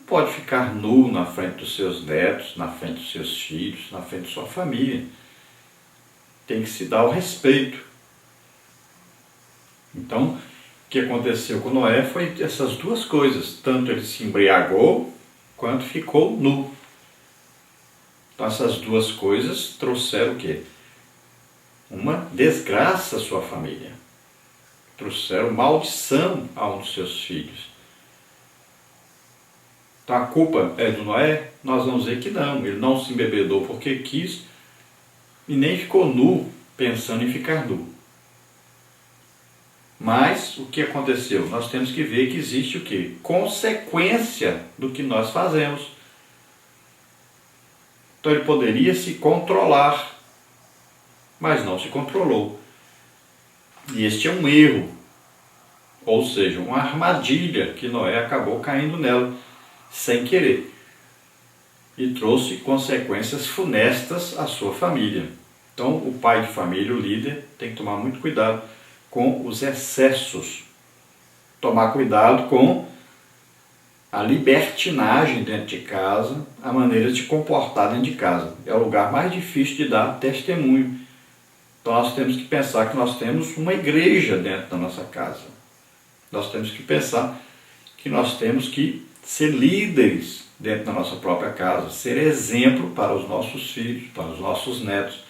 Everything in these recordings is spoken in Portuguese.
pode ficar nu na frente dos seus netos, na frente dos seus filhos, na frente de sua família. Tem que se dar o respeito. Então, o que aconteceu com Noé foi essas duas coisas. Tanto ele se embriagou, quanto ficou nu. Então, essas duas coisas trouxeram o quê? Uma desgraça à sua família. Trouxeram maldição a um dos seus filhos. Então a culpa é do Noé? Nós vamos dizer que não. Ele não se embebedou porque quis e nem ficou nu pensando em ficar nu. Mas o que aconteceu? Nós temos que ver que existe o quê? Consequência do que nós fazemos. Então ele poderia se controlar, mas não se controlou. E este é um erro, ou seja, uma armadilha que Noé acabou caindo nela, sem querer. E trouxe consequências funestas à sua família. Então o pai de família, o líder, tem que tomar muito cuidado com os excessos. Tomar cuidado com a libertinagem dentro de casa, a maneira de se comportar dentro de casa. É o lugar mais difícil de dar testemunho. Então nós temos que pensar que nós temos uma igreja dentro da nossa casa. Nós temos que pensar que nós temos que ser líderes dentro da nossa própria casa, ser exemplo para os nossos filhos, para os nossos netos,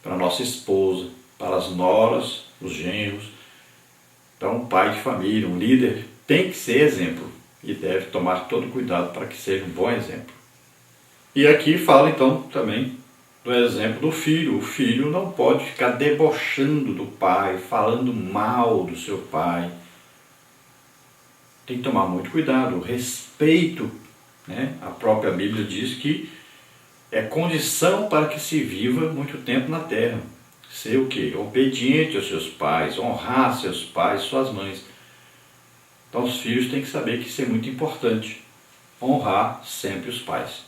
para a nossa esposa, para as noras, os genros. Então um pai de família, um líder, tem que ser exemplo e deve tomar todo cuidado para que seja um bom exemplo. E aqui fala então também do exemplo do filho. O filho não pode ficar debochando do pai, falando mal do seu pai. Tem que tomar muito cuidado, o respeito, né? A própria Bíblia diz que é condição para que se viva muito tempo na terra. Ser o quê? Obediente aos seus pais, honrar seus pais, suas mães. Então os filhos têm que saber que isso é muito importante, honrar sempre os pais.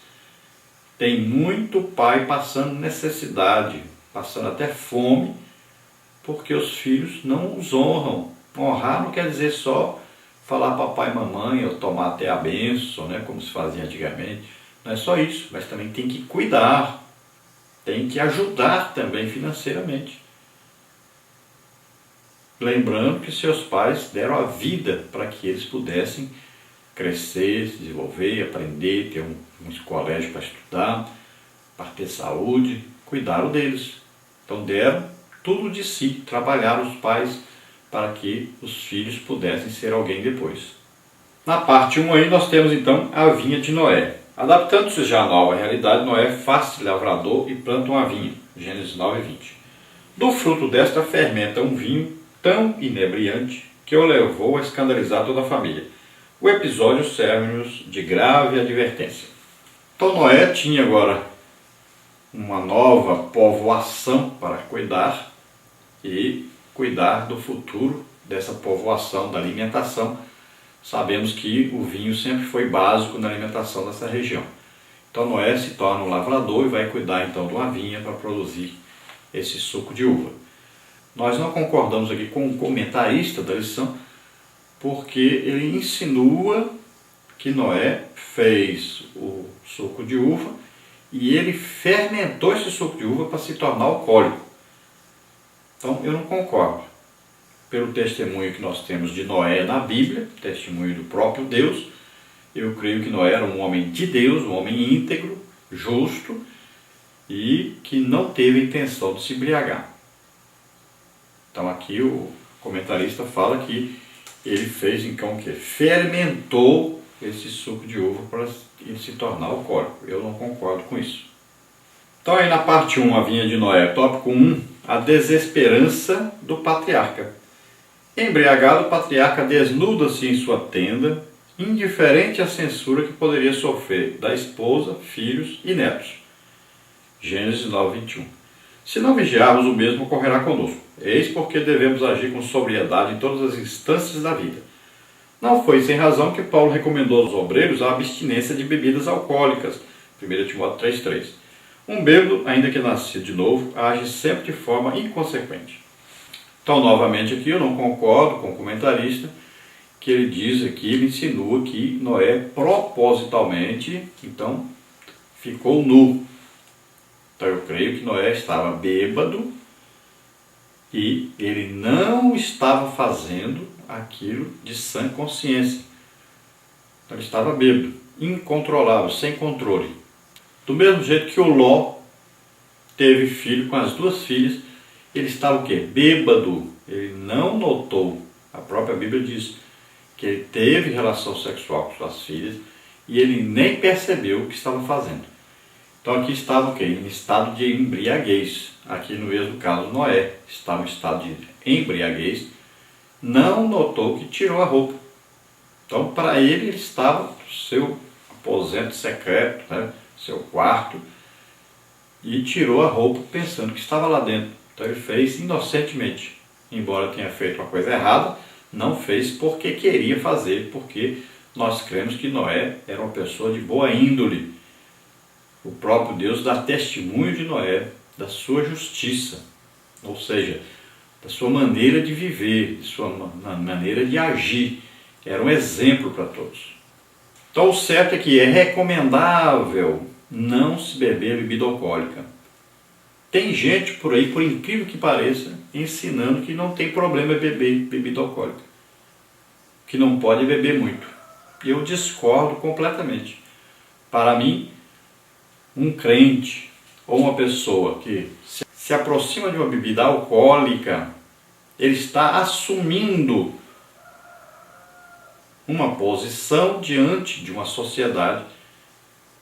Tem muito pai passando necessidade, passando até fome, porque os filhos não os honram. Honrar não quer dizer só falar papai e mamãe, ou tomar até a bênção, né, como se fazia antigamente. Não é só isso, mas também tem que cuidar, tem que ajudar também financeiramente. Lembrando que seus pais deram a vida para que eles pudessem crescer, se desenvolver, aprender, ter um colégio para estudar, para ter saúde, cuidaram deles. Então deram tudo de si, trabalharam os pais para que os filhos pudessem ser alguém depois. Na parte 1 aí nós temos então a vinha de Noé. Adaptando-se já à nova realidade, Noé faz-se lavrador e planta uma vinha. Gênesis 9:20. Do fruto desta fermenta um vinho tão inebriante que o levou a escandalizar toda a família. O episódio serve-nos de grave advertência. Então Noé tinha agora uma nova povoação para cuidar e cuidar do futuro dessa povoação, da alimentação. Sabemos que o vinho sempre foi básico na alimentação dessa região. Então Noé se torna um lavrador e vai cuidar então de uma vinha para produzir esse suco de uva. Nós não concordamos aqui com o comentarista da lição, porque ele insinua que Noé fez o suco de uva e ele fermentou esse suco de uva para se tornar alcoólico. Então eu não concordo. Pelo testemunho que nós temos de Noé na Bíblia, testemunho do próprio Deus, eu creio que Noé era um homem de Deus, um homem íntegro, justo e que não teve a intenção de se embriagar. Então aqui o comentarista fala que ele fez então o que? Fermentou esse suco de uva para ele se tornar alcoólico. Eu não concordo com isso. Então aí na parte 1, a vinha de Noé, tópico 1, a desesperança do patriarca. Embriagado, o patriarca desnuda-se em sua tenda, indiferente à censura que poderia sofrer da esposa, filhos e netos. Gênesis 9:21. Se não vigiarmos, o mesmo ocorrerá conosco. Eis porque devemos agir com sobriedade em todas as instâncias da vida. Não foi sem razão que Paulo recomendou aos obreiros a abstinência de bebidas alcoólicas. 1 Timóteo 3:3. Um bêbado, ainda que nascido de novo, age sempre de forma inconsequente. Então, novamente aqui, eu não concordo com o comentarista que ele diz aqui, ele insinua que Noé propositalmente, então, ficou nu. Então eu creio que Noé estava bêbado e ele não estava fazendo aquilo de sã consciência. Então ele estava bêbado, incontrolável, sem controle. Do mesmo jeito que o Ló teve filho com as duas filhas, ele estava o quê? Bêbado. Ele não notou. A própria Bíblia diz que ele teve relação sexual com suas filhas e ele nem percebeu o que estava fazendo. Então aqui estava o quê? Em estado de embriaguez. Aqui no mesmo caso Noé estava em estado de embriaguez, não notou que tirou a roupa. Então para ele estava no seu aposento secreto, né? Seu quarto, e tirou a roupa pensando que estava lá dentro. Então ele fez inocentemente, embora tenha feito uma coisa errada, não fez porque queria fazer, porque nós cremos que Noé era uma pessoa de boa índole. O próprio Deus dá testemunho de Noé, da sua justiça, ou seja, da sua maneira de viver, de sua maneira de agir. Era um exemplo para todos. Então o certo é que é recomendável não se beber bebida alcoólica. Tem gente por aí, por incrível que pareça, ensinando que não tem problema beber bebida alcoólica, que não pode beber muito. Eu discordo completamente. Para mim, um crente ou uma pessoa que se aproxima de uma bebida alcoólica, ele está assumindo uma posição diante de uma sociedade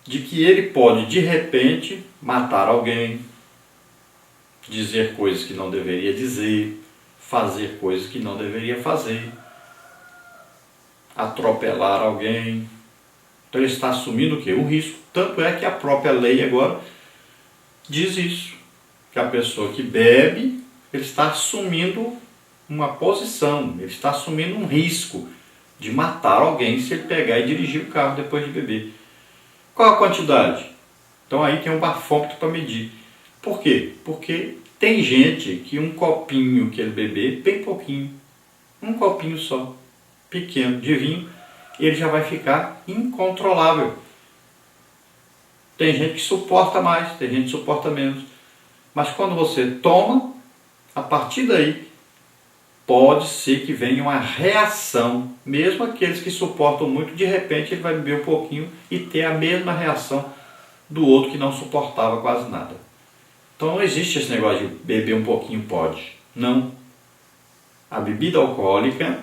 de que ele pode, de repente, matar alguém, dizer coisas que não deveria dizer, fazer coisas que não deveria fazer, atropelar alguém. Então ele está assumindo o quê? Um risco. Tanto é que a própria lei agora diz isso, que a pessoa que bebe, ele está assumindo uma posição, ele está assumindo um risco de matar alguém se ele pegar e dirigir o carro depois de beber. Qual a quantidade? Então aí tem um bafômetro para medir. Por quê? Porque tem gente que um copinho que ele beber, bem pouquinho, um copinho só, pequeno, de vinho, ele já vai ficar incontrolável. Tem gente que suporta mais, tem gente que suporta menos. Mas quando você toma, a partir daí, pode ser que venha uma reação. Mesmo aqueles que suportam muito, de repente ele vai beber um pouquinho e ter a mesma reação do outro que não suportava quase nada. Então não existe esse negócio de beber um pouquinho pode. Não. A bebida alcoólica,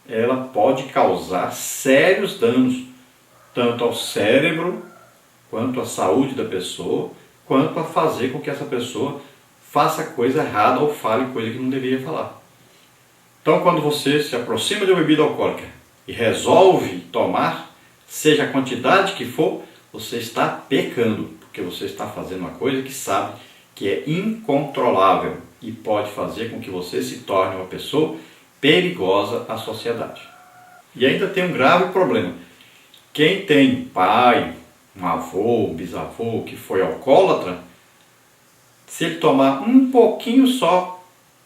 ela pode causar sérios danos, tanto ao cérebro, quanto à saúde da pessoa, quanto a fazer com que essa pessoa faça coisa errada ou fale coisa que não deveria falar. Então, quando você se aproxima de uma bebida alcoólica e resolve tomar, seja a quantidade que for, você está pecando, porque você está fazendo uma coisa que sabe que é incontrolável e pode fazer com que você se torne uma pessoa perigosa à sociedade. E ainda tem um grave problema. Quem tem pai, um avô, um bisavô que foi alcoólatra, se ele tomar um pouquinho só,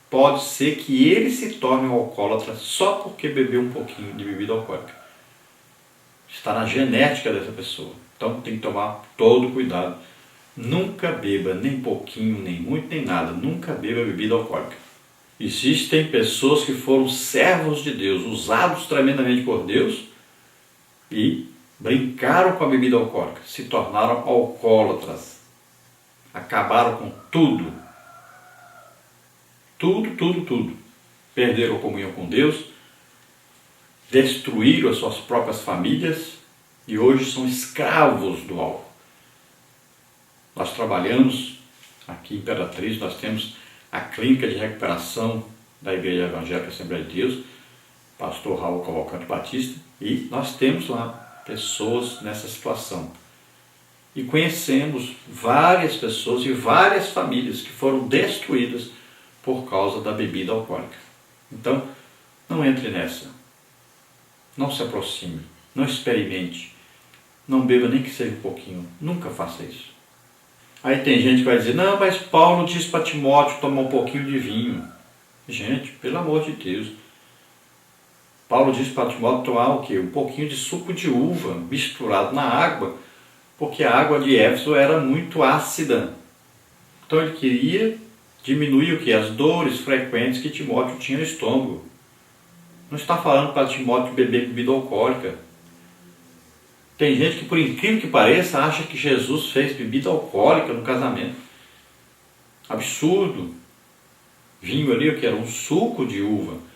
pode ser que ele se torne um alcoólatra só porque bebeu um pouquinho de bebida alcoólica. Está na genética dessa pessoa. Então tem que tomar todo cuidado. Nunca beba nem pouquinho, nem muito, nem nada. Nunca beba bebida alcoólica. Existem pessoas que foram servos de Deus, usados tremendamente por Deus e brincaram com a bebida alcoólica, se tornaram alcoólatras, acabaram com tudo. Tudo. Perderam a comunhão com Deus, destruíram as suas próprias famílias e hoje são escravos do álcool. Nós trabalhamos aqui em Imperatriz, nós temos a clínica de recuperação da Igreja Evangélica Assembleia de Deus, pastor Raul Cavalcante Batista, e nós temos lá pessoas nessa situação. E conhecemos várias pessoas e várias famílias que foram destruídas por causa da bebida alcoólica. Então, não entre nessa. Não se aproxime. Não experimente. Não beba nem que seja um pouquinho. Nunca faça isso. Aí tem gente que vai dizer, não, mas Paulo diz para Timóteo tomar um pouquinho de vinho. Gente, pelo amor de Deus. Paulo diz para Timóteo tomar o quê? Um pouquinho de suco de uva misturado na água, porque a água de Éfeso era muito ácida. Então ele queria diminuir o quê? As dores frequentes que Timóteo tinha no estômago. Não está falando para Timóteo beber bebida alcoólica. Tem gente que, por incrível que pareça, acha que Jesus fez bebida alcoólica no casamento. Absurdo. Vinho ali, o que era? Um suco de uva.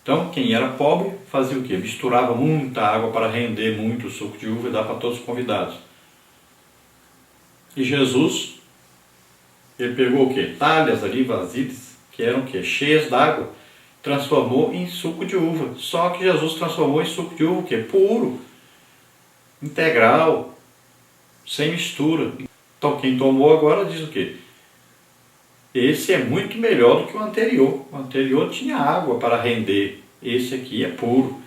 Então, quem era pobre fazia o quê? Misturava muita água para render muito o suco de uva e dar para todos os convidados. E Jesus, ele pegou o quê? Talhas ali vazias, que eram o quê? Cheias d'água, transformou em suco de uva. Só que Jesus transformou em suco de uva o quê? Puro, integral, sem mistura. Então, quem tomou agora diz o quê? Esse é muito melhor do que o anterior. O anterior tinha água para render. Esse aqui é puro.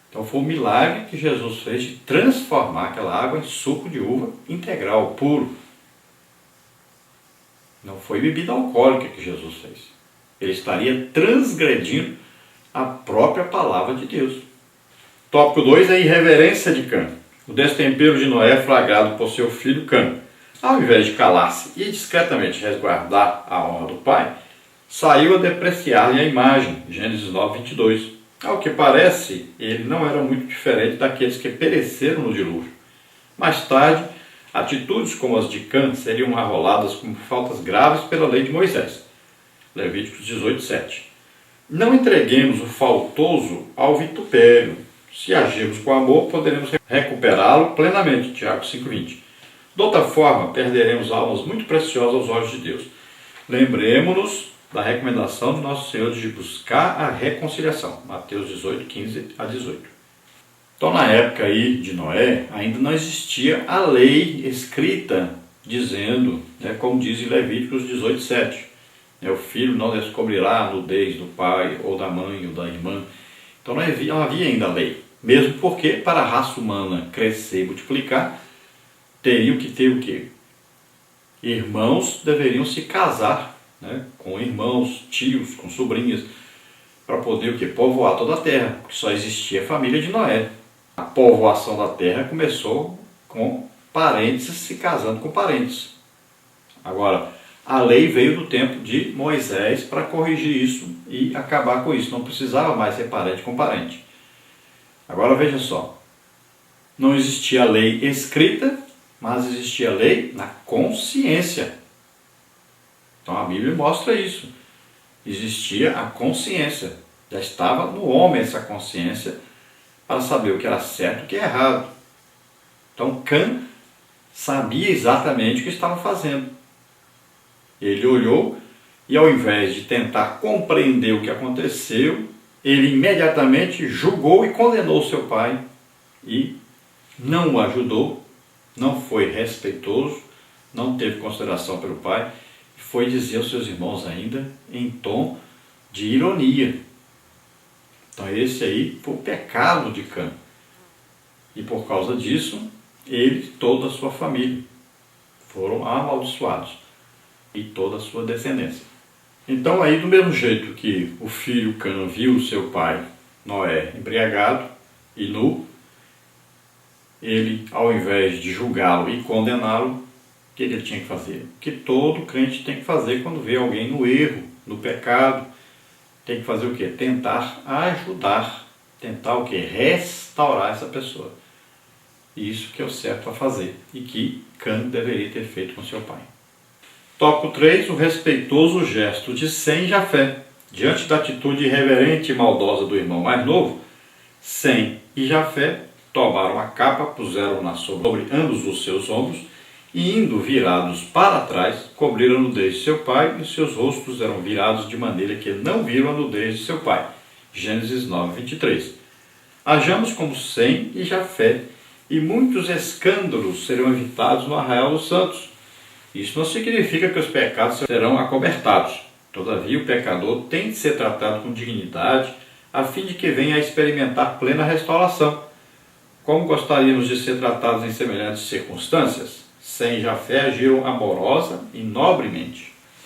Então foi um milagre que Jesus fez de transformar aquela água em suco de uva integral, puro. Não foi bebida alcoólica que Jesus fez. Ele estaria transgredindo a própria palavra de Deus. Tópico 2 é a irreverência de Cã. O destempero de Noé flagrado por seu filho Cã. Ao invés de calar-se e discretamente resguardar a honra do pai, saiu a depreciar-lhe a imagem. Gênesis 9, 22. Ao que parece, ele não era muito diferente daqueles que pereceram no dilúvio. Mais tarde, atitudes como as de Cã seriam arroladas como faltas graves pela lei de Moisés. Levíticos 18, 7. Não entreguemos o faltoso ao vitupério. Se agirmos com amor, poderemos recuperá-lo plenamente. Tiago 5, 20. De outra forma, perderemos almas muito preciosas aos olhos de Deus. Lembremos-nos da recomendação de nosso Senhor de buscar a reconciliação. Mateus 18, 15 a 18. Então, na época aí de Noé, ainda não existia a lei escrita dizendo, como diz em Levíticos 18, 7. O filho não descobrirá a nudez do pai, ou da mãe, ou da irmã. Então, não havia ainda a lei. Mesmo porque, para a raça humana crescer e multiplicar, teriam que ter o quê? Irmãos deveriam se casar, com irmãos, tios, com sobrinhas, para poder o quê? Povoar toda a terra, porque só existia a família de Noé. A povoação da terra começou com parentes se casando com parentes. Agora, a lei veio do tempo de Moisés para corrigir isso e acabar com isso. Não precisava mais ser parente com parente. Agora veja só, não existia a lei escrita, mas existia lei na consciência. Então a Bíblia mostra isso. Existia a consciência. Já estava no homem essa consciência para saber o que era certo e o que era errado. Então Cã sabia exatamente o que estava fazendo. Ele olhou e, ao invés de tentar compreender o que aconteceu, ele imediatamente julgou e condenou seu pai e não o ajudou. Não foi respeitoso, não teve consideração pelo pai, foi dizer aos seus irmãos ainda em tom de ironia. Então esse aí foi o pecado de Cã. E por causa disso, ele e toda a sua família foram amaldiçoados. E toda a sua descendência. Então aí, do mesmo jeito que o filho Cã viu seu pai Noé embriagado e nu, ele, ao invés de julgá-lo e condená-lo, o que ele tinha que fazer? O que todo crente tem que fazer quando vê alguém no erro, no pecado. Tem que fazer o quê? Tentar ajudar, tentar o quê? Restaurar essa pessoa. Isso que é o certo a fazer e que Cã deveria ter feito com seu pai. Tópico 3, o respeitoso gesto de Sem e Jafé. Diante da atitude irreverente e maldosa do irmão mais novo, Sem e Jafé tomaram a capa, puseram-na sobre ambos os seus ombros e, indo virados para trás, cobriram a nudez de seu pai e seus rostos eram virados de maneira que não viram a nudez de seu pai. Gênesis 9, 23. Hajamos como Sem e Jafé e muitos escândalos serão evitados no arraial dos santos. Isso não significa que os pecados serão acobertados. Todavia, o pecador tem de ser tratado com dignidade, a fim de que venha a experimentar plena restauração. Como gostaríamos de ser tratados em semelhantes circunstâncias? Sem e Jafé agiram amorosa e nobremente.